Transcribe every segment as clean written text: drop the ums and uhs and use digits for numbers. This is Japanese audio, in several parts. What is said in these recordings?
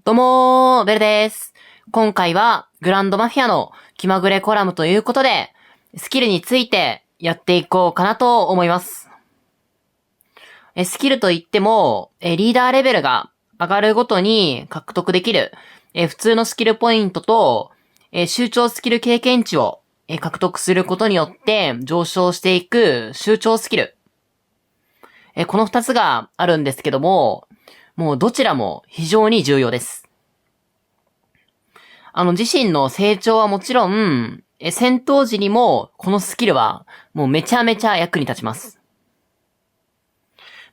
どうもー、ベルです。今回はグランドマフィアの気まぐれコラムということで、スキルについてやっていこうかなと思います。スキルといっても、リーダーレベルが上がるごとに獲得できる、普通のスキルポイントと、集長スキル経験値を獲得することによって上昇していく集長スキル。この二つがあるんですけども、もうどちらも非常に重要です。自身の成長はもちろん、戦闘時にもこのスキルはもうめちゃめちゃ役に立ちます。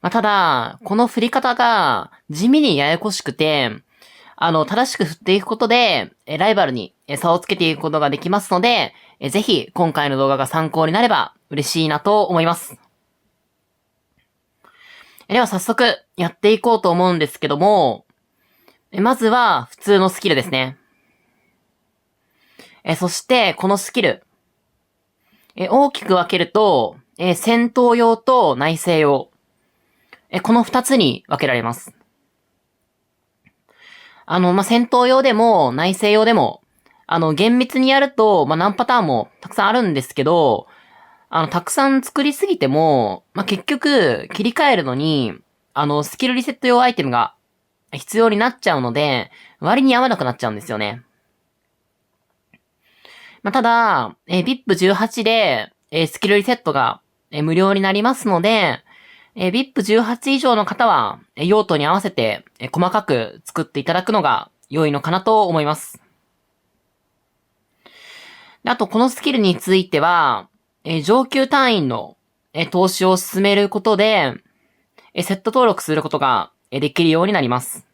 ただ、この振り方が地味にややこしくて、正しく振っていくことで、ライバルに差をつけていくことができますので、ぜひ今回の動画が参考になれば嬉しいなと思います。では早速やっていこうと思うんですけども、まずは普通のスキルですね。そしてこのスキル、大きく分けると、戦闘用と内政用、この二つに分けられます。戦闘用でも内政用でも、厳密にやると、何パターンもたくさんあるんですけど、たくさん作りすぎても、結局、切り替えるのに、スキルリセット用アイテムが必要になっちゃうので、割に合わなくなっちゃうんですよね。ただ、VIP18 で、スキルリセットが、無料になりますので、VIP18 以上の方は、用途に合わせて、細かく作っていただくのが良いのかなと思います。あと、このスキルについては、上級隊員の、投資を進めることで、セット登録することが、できるようになります。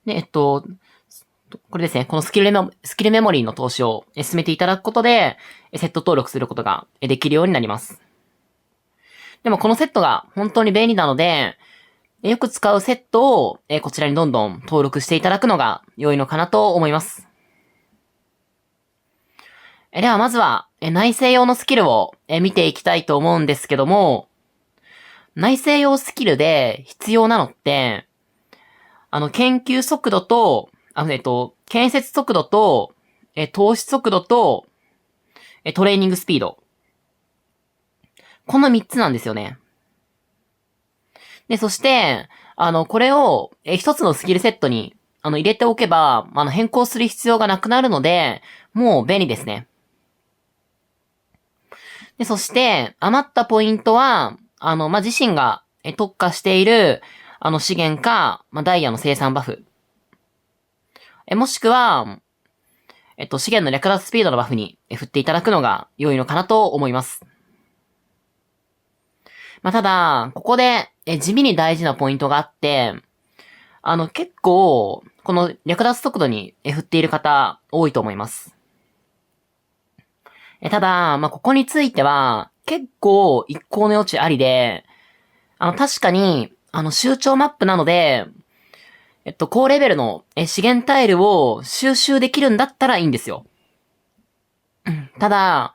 で、これですね、このスキルメモリーの投資を進めていただくことで、セット登録することができるようになります。でもこのセットが本当に便利なので、よく使うセットをこちらにどんどん登録していただくのが良いのかなと思います。ではまずは内政用のスキルを見ていきたいと思うんですけども、内政用スキルで必要なのって、研究速度と、建設速度と、投資速度と、トレーニングスピード。この3つなんですよね。で、そして、これを、一つのスキルセットに、入れておけば、変更する必要がなくなるので、もう便利ですね。で、そして、余ったポイントは、自身が特化している、資源か、ダイヤの生産バフ。もしくは、資源の略奪スピードのバフに振っていただくのが良いのかなと思います。ただ、ここで、地味に大事なポイントがあって、結構、この略奪速度に振っている方、多いと思います。ただ、ここについては、結構一向の余地ありで、確かに、集長マップなので、高レベルの資源タイルを収集できるんだったらいいんですよ。ただ、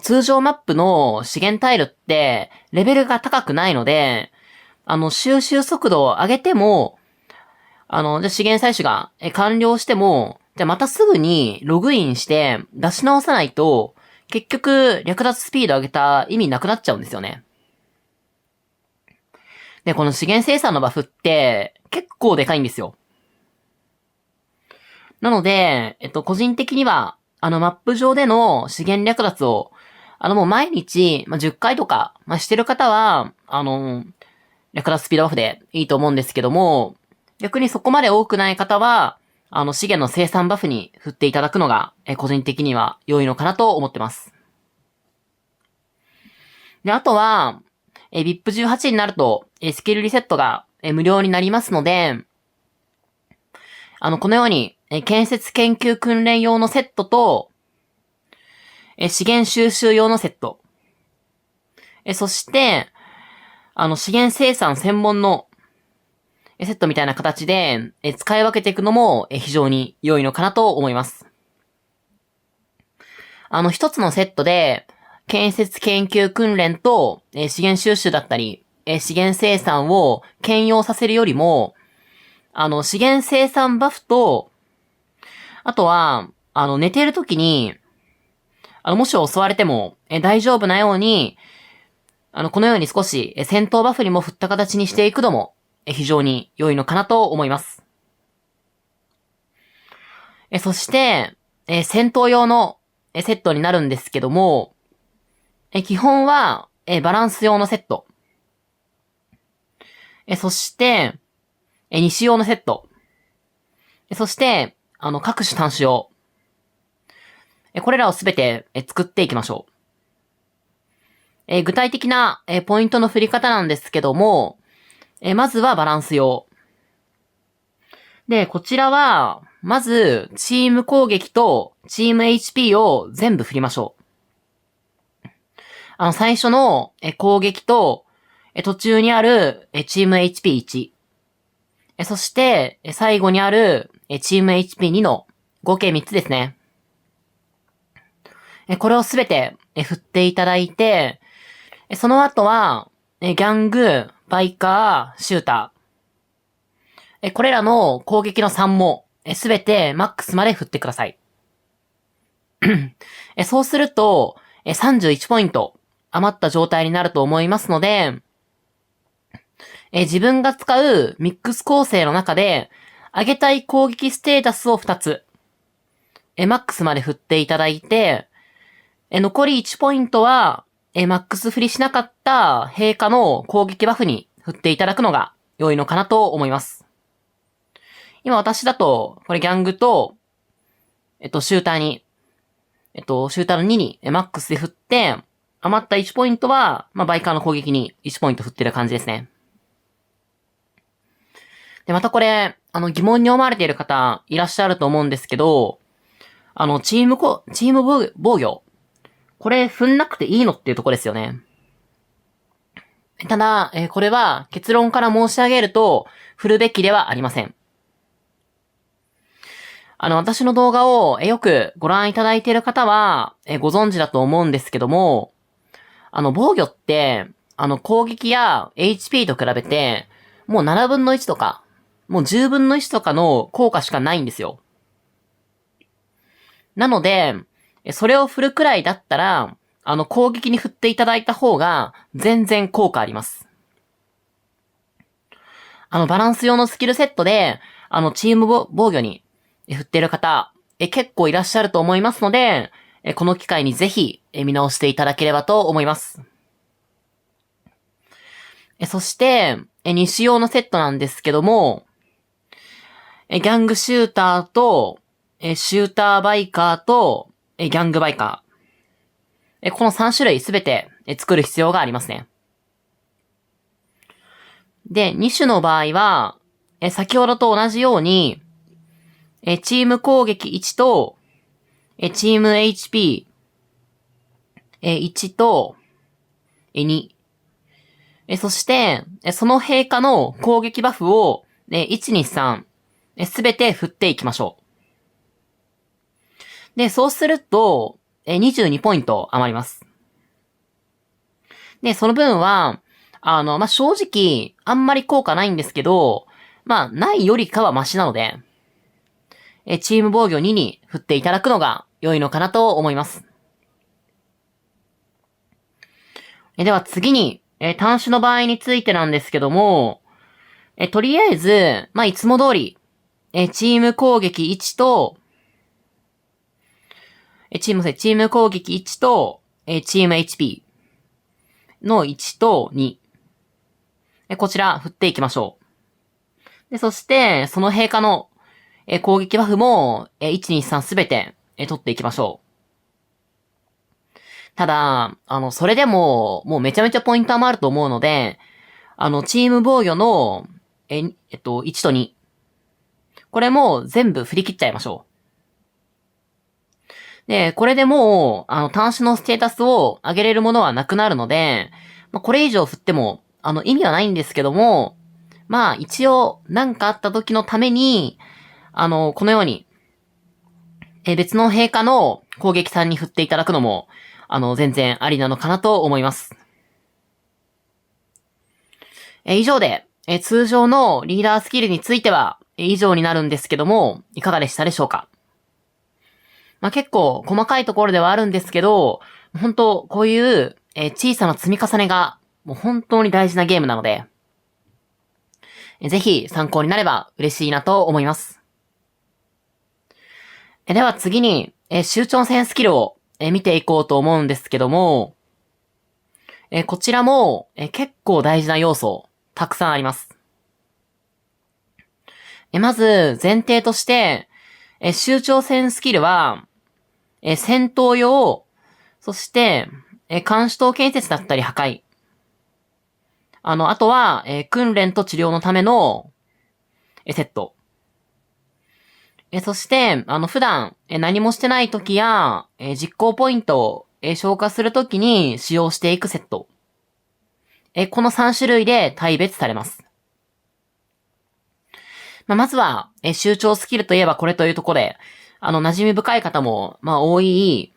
通常マップの資源タイルって、レベルが高くないので、収集速度を上げても、じゃ資源採取が完了しても、じゃまたすぐにログインして出し直さないと、結局、略奪スピード上げた意味なくなっちゃうんですよね。で、この資源生産のバフって、結構でかいんですよ。なので、個人的には、マップ上での資源略奪を、もう毎日、10回とか、してる方は、略奪スピードバフでいいと思うんですけども、逆にそこまで多くない方は、資源の生産バフに振っていただくのが、個人的には良いのかなと思ってます。で、あとは、VIP18 になると、スキルリセットが、無料になりますので、このように、建設研究訓練用のセットと、資源収集用のセット。そして、資源生産専門のセットみたいな形で、使い分けていくのも、非常に良いのかなと思います。一つのセットで、建設研究訓練と、資源収集だったり、資源生産を兼用させるよりも、資源生産バフと、あとは、寝てる時に、もし襲われても、大丈夫なように、このように少し、戦闘バフにも振った形にしていくのも、非常に良いのかなと思います。そして、戦闘用の、セットになるんですけども、基本は、バランス用のセット。そして、西用のセット。そして、各種端子用。これらをすべて作っていきましょう。具体的なポイントの振り方なんですけども、まずはバランス用。で、こちらは、まず、チーム攻撃とチーム HP を全部振りましょう。最初の攻撃と、途中にあるチーム HP1。そして、最後にあるチーム HP2 の合計3つですね。これをすべて振っていただいて、その後は、ギャング、バイカー、シューター。これらの攻撃の3も、すべてマックスまで振ってください。そうすると、31ポイント余った状態になると思いますので、自分が使うミックス構成の中で、上げたい攻撃ステータスを2つ、マックスまで振っていただいて、残り1ポイントは、マックス振りしなかった陛下の攻撃バフに振っていただくのが良いのかなと思います。今私だと、これギャングと、シューターに、シューターの2にマックスで振って、余った1ポイントは、バイカーの攻撃に1ポイント振ってる感じですね。で、またこれ、疑問に思われている方いらっしゃると思うんですけど、チーム防御。これ踏んなくていいのっていうとこですよね。ただ、これは結論から申し上げると、振るべきではありません。私の動画をよくご覧いただいている方は、ご存知だと思うんですけども、防御って、攻撃や HP と比べて、もう7分の1とか、もう10分の1とかの効果しかないんですよ。なので、それを振るくらいだったら、攻撃に振っていただいた方が、全然効果あります。バランス用のスキルセットで、チーム防御に振っている方、結構いらっしゃると思いますので、この機会にぜひ、見直していただければと思います。そして、西用のセットなんですけども、ギャングシューターと、シューターバイカーと、ギャングバイカー。この3種類すべて作る必要がありますね。で、2種の場合は、先ほどと同じように、チーム攻撃1と、チーム HP1 と、2。そして、その陛下の攻撃バフを、1、2、3、すべて振っていきましょう。で、そうすると、22ポイント余ります。で、その分は、正直、あんまり効果ないんですけど、ないよりかはマシなので、チーム防御2に振っていただくのが良いのかなと思います。では次に、端子の場合についてなんですけども、とりあえず、いつも通り、チーム攻撃1と、チーム攻撃1と、チーム HP の1と2。こちら振っていきましょう。で、そして、その陛下の攻撃バフも、1、2、3すべて取っていきましょう。ただ、それでも、もうめちゃめちゃポイント余ると思うので、チーム防御の、1と2。これも全部振り切っちゃいましょう。で、これでもう、端子のステータスを上げれるものはなくなるので、これ以上振っても、意味はないんですけども、一応、なんかあった時のために、このように、別の陛下の攻撃さんに振っていただくのも、全然ありなのかなと思います。以上で、通常のリーダースキルについては、以上になるんですけども、いかがでしたでしょうか？結構細かいところではあるんですけど、本当こういう、小さな積み重ねが、もう本当に大事なゲームなので、ぜひ参考になれば嬉しいなと思います。では次に、周長戦スキルを、見ていこうと思うんですけども、こちらも、結構大事な要素、たくさんあります。まず、前提として、周長戦スキルは、戦闘用、そして、監視塔建設だったり破壊。あとは、訓練と治療のための、セット。そして、普段、何もしてない時や、実行ポイントを、消化するときに使用していくセット。この3種類で大別されます。まずは、周長スキルといえばこれというところで、馴染み深い方も、多い、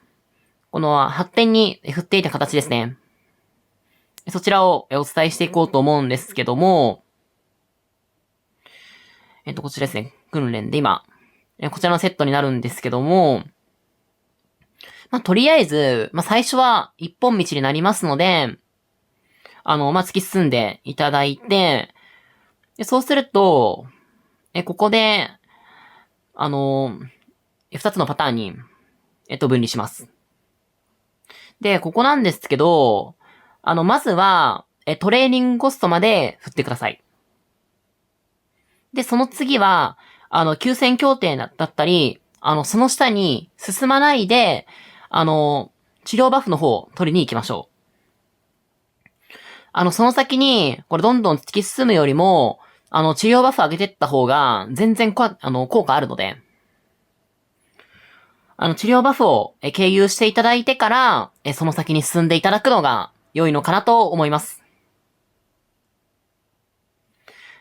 この発展に振っていた形ですね。そちらをお伝えしていこうと思うんですけども、こちらですね。訓練で今、こちらのセットになるんですけども、とりあえず、最初は一本道になりますので、突き進んでいただいて、そうすると、ここで、二つのパターンに、分離します。で、ここなんですけど、まずは、トレーニングコストまで振ってください。で、その次は、休戦協定だったり、その下に進まないで、治療バフの方を取りに行きましょう。その先に、これどんどん突き進むよりも、治療バフ上げてった方が、全然効果あるので、治療バフを経由していただいてから、その先に進んでいただくのが良いのかなと思います。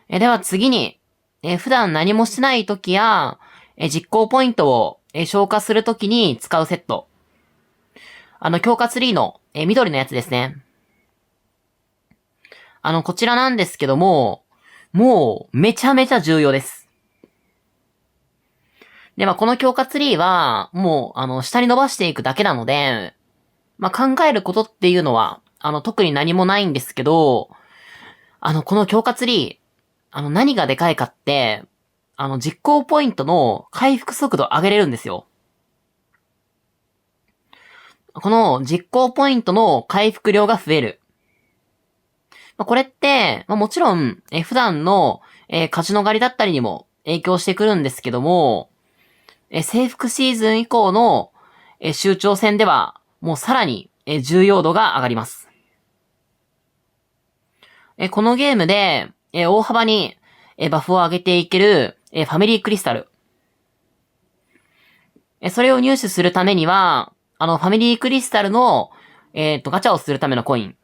では次に、普段何もしてない時や、実行ポイントを、消化する時に使うセット。強化ツリーの、緑のやつですね。こちらなんですけども、もう、めちゃめちゃ重要です。で、この強化ツリーは、もう、下に伸ばしていくだけなので、考えることっていうのは、特に何もないんですけど、この強化ツリー、何がでかいかって、実行ポイントの回復速度上げれるんですよ。この実行ポイントの回復量が増える。これって、もちろん、普段の、カジノ狩りだったりにも影響してくるんですけども、征服シーズン以降の、周長戦では、もうさらに、重要度が上がります。このゲームで、大幅に、バフを上げていける、ファミリークリスタル。それを入手するためには、ファミリークリスタルの、ガチャをするためのコイン。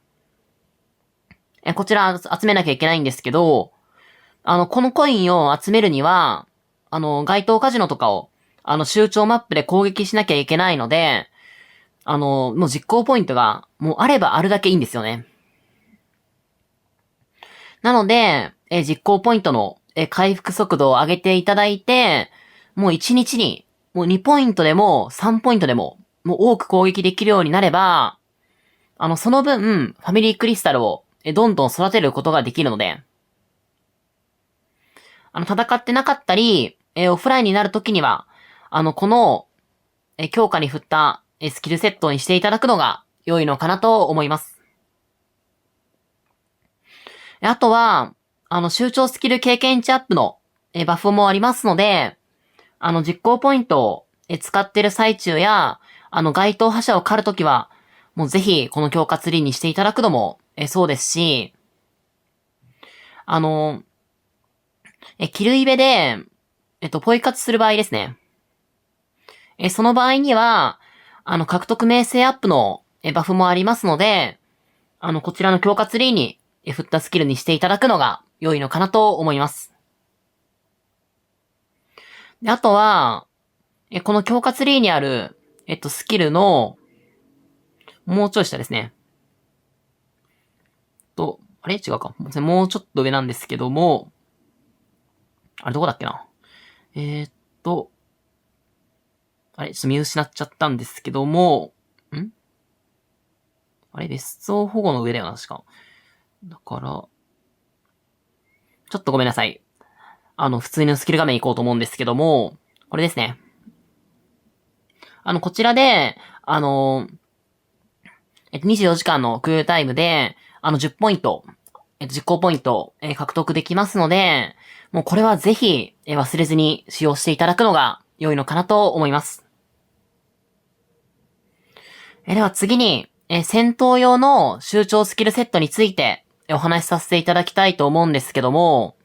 こちら集めなきゃいけないんですけど、このコインを集めるには、該当カジノとかを、周長マップで攻撃しなきゃいけないので、もう実行ポイントが、もうあればあるだけいいんですよね。なので、実行ポイントの、回復速度を上げていただいて、もう1日に、もう2ポイントでも3ポイントでも、もう多く攻撃できるようになれば、その分、ファミリークリスタルを、どんどん育てることができるので、戦ってなかったり、オフラインになるときには、この、強化に振った、スキルセットにしていただくのが良いのかなと思います。あとは、周長スキル経験値アップの、バフもありますので、実行ポイントを、使ってる最中や、該当覇者を狩るときは、もうぜひ、この強化ツリーにしていただくのも、そうですし、キルイベで、ポイ活する場合ですね。その場合には、獲得名声アップの、バフもありますので、こちらの強化ツリーに、振ったスキルにしていただくのが良いのかなと思います。で、あとは、この強化ツリーにある、スキルの、もうちょい下ですね。あれ違うか。もうちょっと上なんですけども、あれどこだっけな。えーっと、あれ、ちょっと見失っちゃったんですけども、あれ、別荘保護の上だよな、確か。だから、ちょっとごめんなさい。普通のスキル画面行こうと思うんですけども、これですね。こちらで、24時間のクールタイムで、10ポイント、実行ポイント、獲得できますので、もうこれはぜひ、忘れずに使用していただくのが良いのかなと思います。では次に、戦闘用の集長スキルセットについて、お話しさせていただきたいと思うんですけども、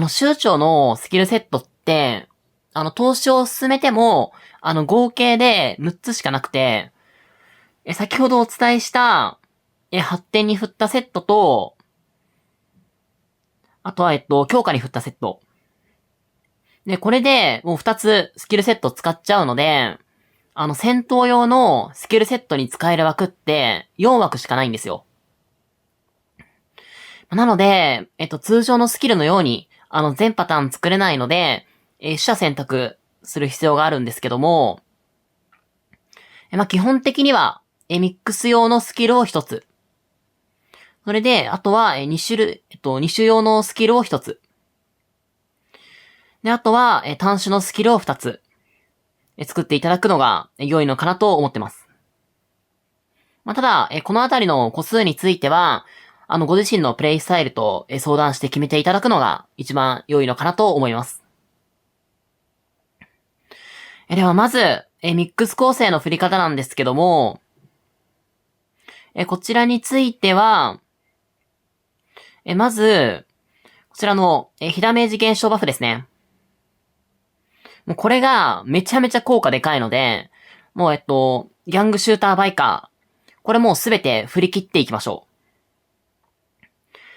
集長のスキルセットって、投資を進めても、合計で6つしかなくて、先ほどお伝えした、発展に振ったセットと、あとは、強化に振ったセット。で、これで、もう2つスキルセット使っちゃうので、戦闘用のスキルセットに使える枠って、4枠しかないんですよ。なので、通常のスキルのように、全パターン作れないので、取捨選択する必要があるんですけども、基本的には、ミックス用のスキルを1つ。それで、あとは、2種類、2種用のスキルを1つ。で、あとは、単種のスキルを2つ。作っていただくのが良いのかなと思ってます。ただ、このあたりの個数については、ご自身のプレイスタイルと相談して決めていただくのが一番良いのかなと思います。ではまず、ミックス構成の振り方なんですけども、こちらについては、まず、こちらの、火ダメージ減少バフですね。もうこれがめちゃめちゃ効果でかいので、もうギャングシューターバイカー、これもうすべて振り切っていきましょう。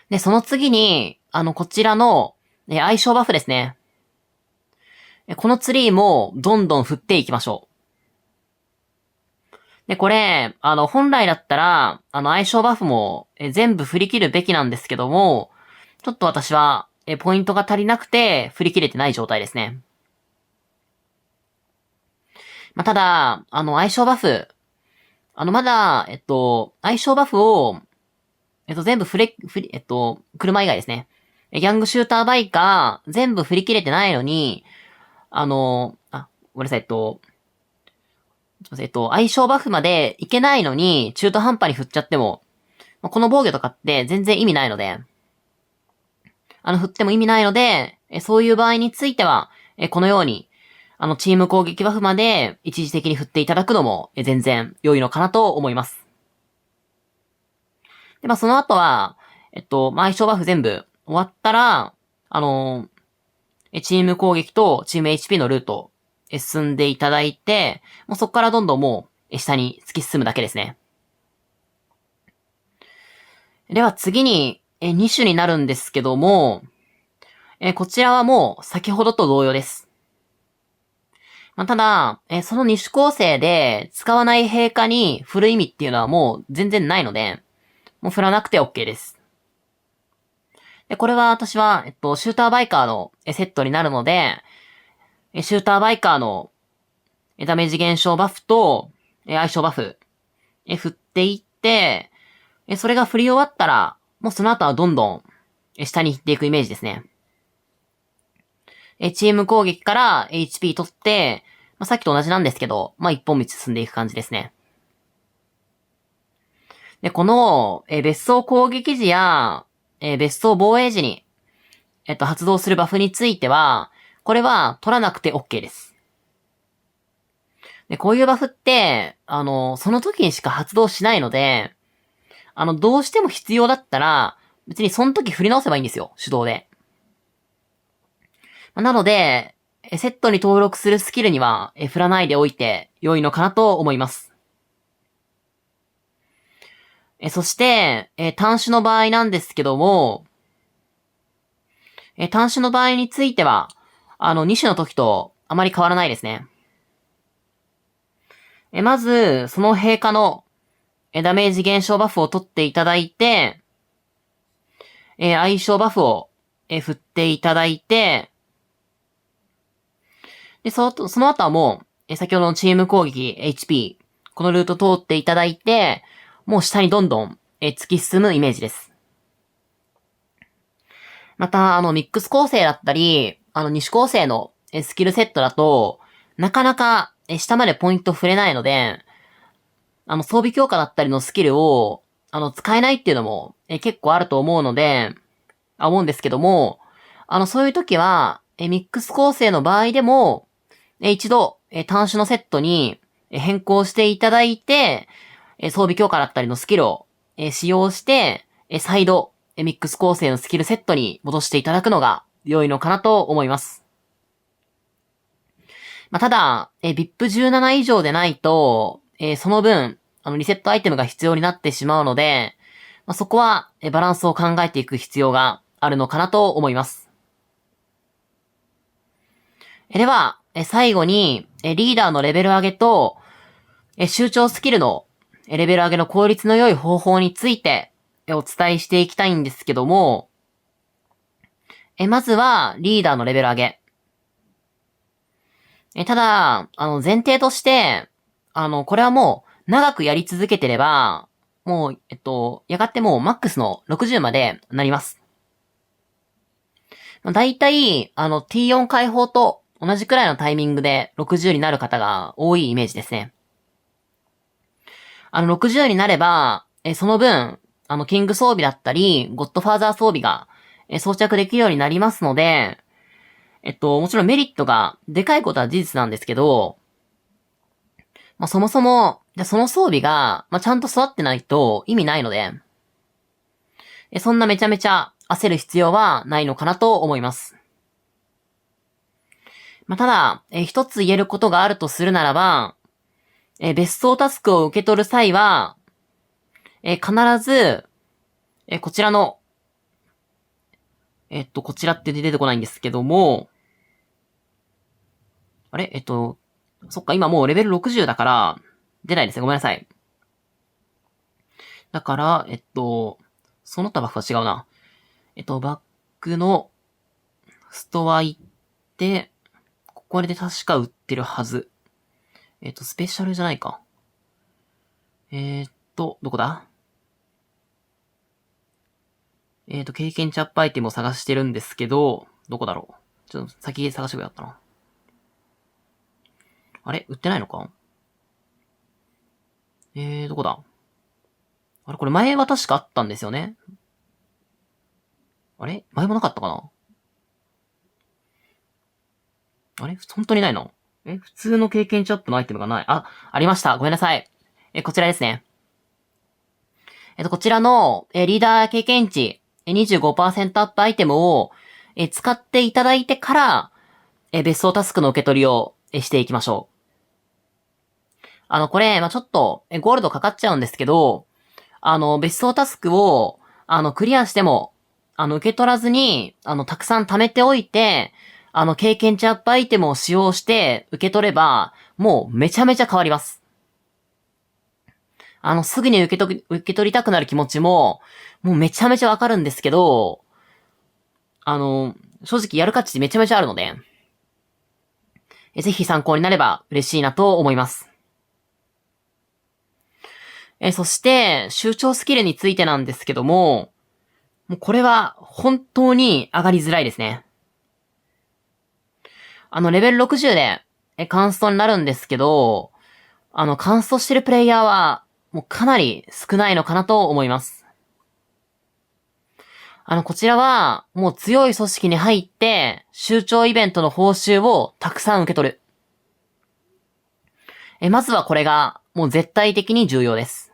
で、その次に、こちらの、相性バフですね。このツリーもどんどん振っていきましょう。で、これ、本来だったら、相性バフも全部振り切るべきなんですけども、ちょっと私は、ポイントが足りなくて振り切れてない状態ですね。ただ、相性バフ、まだ、相性バフを、全部車以外ですね。ギャングシューターバイカー、全部振り切れてないのに、ごめんなさい、相性バフまでいけないのに、中途半端に振っちゃっても、この防御とかって全然意味ないので、振っても意味ないので、そういう場合については、このように、チーム攻撃バフまで一時的に振っていただくのも、全然良いのかなと思います。で、その後は、相性バフ全部終わったら、チーム攻撃とチーム HP のルート、進んでいただいて、もうそこからどんどんもう、下に突き進むだけですね。では次に、2種になるんですけども、こちらはもう先ほどと同様です。ただ、その2種構成で使わない陛下に振る意味っていうのはもう全然ないので、もう振らなくて OK です。で、これは私は、シューターバイカーのセットになるので、シューターバイカーのダメージ減少バフと相性バフ振っていって、それが振り終わったら、もうその後はどんどん下に行っていくイメージですね。チーム攻撃から HP 取って、さっきと同じなんですけど、一本道進んでいく感じですね。で、この、別荘攻撃時や、別荘防衛時に、発動するバフについては、これは取らなくて OK です。で、こういうバフって、その時にしか発動しないので、どうしても必要だったら、別にその時振り直せばいいんですよ、手動で。なので、セットに登録するスキルには、振らないでおいて良いのかなと思います。そして、単種の場合なんですけども、単種の場合については、2種の時とあまり変わらないですね。まず、その陛下のダメージ減少バフを取っていただいて、相性バフを振っていただいて、で、その後はもう、先ほどのチーム攻撃 HP、このルート通っていただいて、もう下にどんどん、突き進むイメージです。また、ミックス構成だったり、二種構成のスキルセットだと、なかなか下までポイント触れないので、装備強化だったりのスキルを、使えないっていうのも、結構あると思うので、思うんですけども、そういう時は、ミックス構成の場合でも、一度、単種のセットに変更していただいて、装備強化だったりのスキルを使用して、再度、ミックス構成のスキルセットに戻していただくのが良いのかなと思います。まあ、ただ、VIP17 以上でないと、その分、リセットアイテムが必要になってしまうので、まあ、そこは、バランスを考えていく必要があるのかなと思います。では、最後に、リーダーのレベル上げと、集長スキルのレベル上げの効率の良い方法について、お伝えしていきたいんですけども、まずは、リーダーのレベル上げ。ただ、前提として、これはもう、長くやり続けてれば、もう、やがてもうマックスの60までなります。だいたい、T4 解放と同じくらいのタイミングで60になる方が多いイメージですね。60になれば、その分、キング装備だったり、ゴッドファーザー装備が、装着できるようになりますので、もちろんメリットがでかいことは事実なんですけど、まあ、そもそも、その装備が、まあ、ちゃんと育ってないと意味ないので、そんなめちゃめちゃ焦る必要はないのかなと思います。まあ、ただ、一つ言えることがあるとするならば、別荘タスクを受け取る際は、必ず、こちらの、こちらって出てこないんですけども、あれそっか、今もうレベル60だから、出ないですね。ごめんなさい。だから、その他バックは違うな。バックのストア行って、ここで確か売ってるはず。スペシャルじゃないか。どこだ経験チャップアイテムを探してるんですけど、どこだろう。ちょっと先探してくれよったな。あれ売ってないのかどこだあれこれ前は確かあったんですよね。あれ前もなかったかなあれ本当にないの普通の経験チャップのアイテムがない。ありました。ごめんなさい。こちらですね。こちらの、リーダー経験値、25% アップアイテムを、使っていただいてから、別荘タスクの受け取りを、していきましょう。これ、まあ、ちょっと、ゴールドかかっちゃうんですけど、別荘タスクを、クリアしても、受け取らずに、たくさん貯めておいて、経験値アップアイテムを使用して、受け取れば、もうめちゃめちゃ変わります。すぐに受け取りたくなる気持ちも、もうめちゃめちゃわかるんですけど、正直やる価値めちゃめちゃあるので、ぜひ参考になれば嬉しいなと思います。そして、集長スキルについてなんですけども、もうこれは本当に上がりづらいですね。レベル60で、カンストになるんですけど、カンストしてるプレイヤーは、もうかなり少ないのかなと思います。こちらは、もう強い組織に入って、集長イベントの報酬をたくさん受け取る。まずはこれが、もう絶対的に重要です。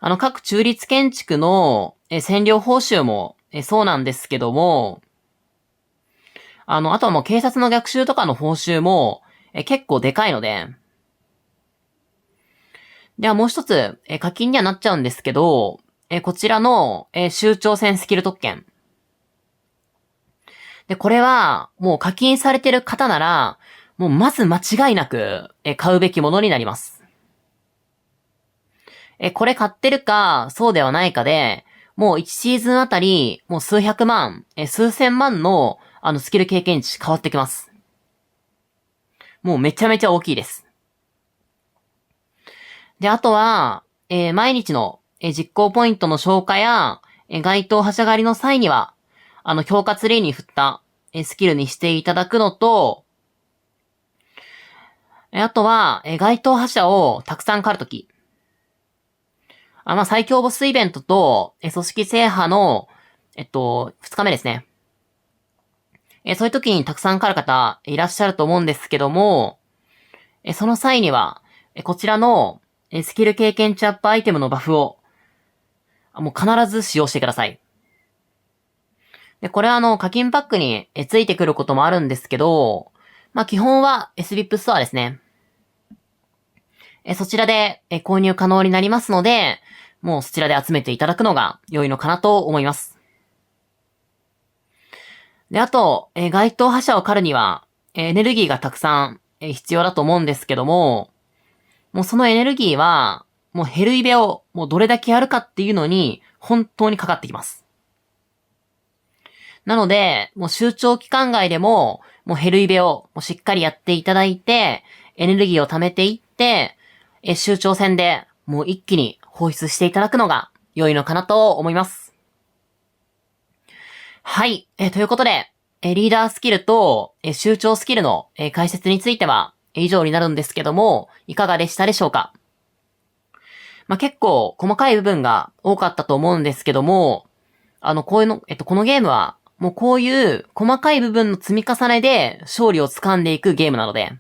各中立建築の、占領報酬も、そうなんですけども、あとはもう警察の逆襲とかの報酬も、結構でかいので、ではもう一つ、課金にはなっちゃうんですけど、こちらの、州長戦スキル特権。で、これは、もう課金されてる方なら、もうまず間違いなく、買うべきものになります。これ買ってるか、そうではないかで、もう1シーズンあたり、もう数百万、数千万の、スキル経験値変わってきます。もうめちゃめちゃ大きいです。で、あとは、毎日の、実行ポイントの消化や、該当覇者狩りの際には、強化ツリーに振った、スキルにしていただくのと、あとは、該当覇者をたくさん狩るとき。最強ボスイベントと、組織制覇の、2日目ですね。そういう時にたくさん狩る方いらっしゃると思うんですけども、その際には、こちらの、スキル経験値アップアイテムのバフを、もう必ず使用してください。で、これは課金パックについてくることもあるんですけど、基本は SVIP ストアですね。そちらで購入可能になりますので、もうそちらで集めていただくのが良いのかなと思います。で、あと、該当覇者を狩るには、エネルギーがたくさん必要だと思うんですけども、もうそのエネルギーは、もうヘルイベをもうどれだけやるかっていうのに本当にかかってきます。なので、もう集長期間外でも、もうヘルイベをもうしっかりやっていただいて、エネルギーを貯めていって、集長戦でもう一気に放出していただくのが良いのかなと思います。はい。ということで、リーダースキルと、集長スキルの、解説については、以上になるんですけども、いかがでしたでしょうか？結構細かい部分が多かったと思うんですけども、こういうの、このゲームは、もうこういう細かい部分の積み重ねで勝利を掴んでいくゲームなので、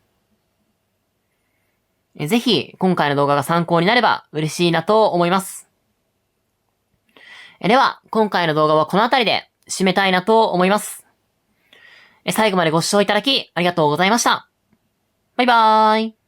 ぜひ今回の動画が参考になれば嬉しいなと思います。では、今回の動画はこの辺りで締めたいなと思います。最後までご視聴いただきありがとうございました。バイバーイ。